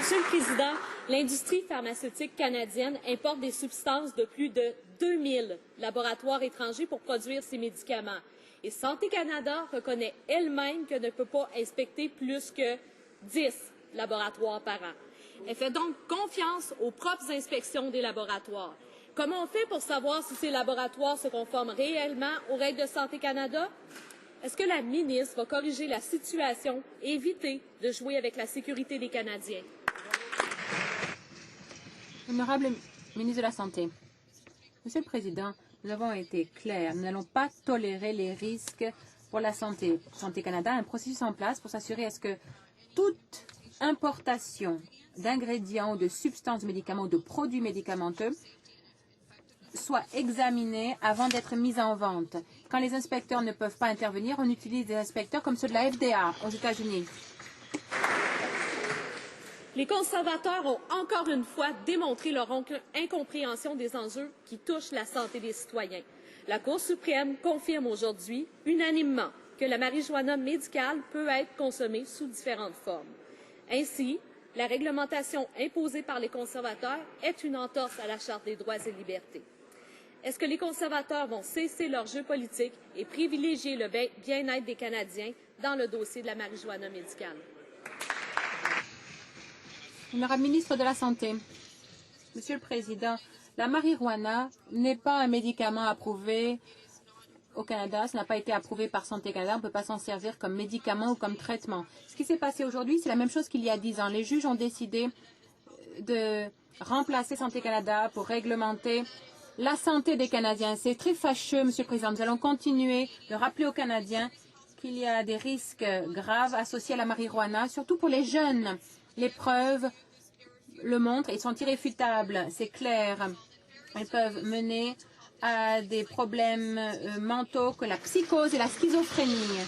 Monsieur le Président, l'industrie pharmaceutique canadienne importe des substances de plus de 2000 laboratoires étrangers pour produire ces médicaments. Et Santé Canada reconnaît elle-même qu'elle ne peut pas inspecter plus que 10 laboratoires par an. Elle fait donc confiance aux propres inspections des laboratoires. Comment on fait pour savoir si ces laboratoires se conforment réellement aux règles de Santé Canada? Est-ce que la ministre va corriger la situation et éviter de jouer avec la sécurité des Canadiens? Honorable ministre de la Santé, Monsieur le Président, nous avons été clairs. Nous n'allons pas tolérer les risques pour la santé. Santé Canada a un processus en place pour s'assurer à ce que toute importation d'ingrédients ou de substances de médicaments ou de produits médicamenteux soit examinée avant d'être mise en vente. Quand les inspecteurs ne peuvent pas intervenir, on utilise des inspecteurs comme ceux de la FDA aux États-Unis. Les conservateurs ont encore une fois démontré leur incompréhension des enjeux qui touchent la santé des citoyens. La Cour suprême confirme aujourd'hui, unanimement, que la marijuana médicale peut être consommée sous différentes formes. Ainsi, la réglementation imposée par les conservateurs est une entorse à la Charte des droits et libertés. Est-ce que les conservateurs vont cesser leur jeu politique et privilégier le bien-être des Canadiens dans le dossier de la marijuana médicale? Honorable ministre de la Santé, Monsieur le Président, la marijuana n'est pas un médicament approuvé au Canada. Ça n'a pas été approuvé par Santé Canada. On ne peut pas s'en servir comme médicament ou comme traitement. Ce qui s'est passé aujourd'hui, c'est la même chose qu'il y a 10 ans. Les juges ont décidé de remplacer Santé Canada pour réglementer la santé des Canadiens. C'est très fâcheux, Monsieur le Président. Nous allons continuer de rappeler aux Canadiens qu'il y a des risques graves associés à la marijuana, surtout pour les jeunes. Les preuves le montrent, ils sont irréfutables, c'est clair. Elles peuvent mener à des problèmes mentaux que la psychose et la schizophrénie.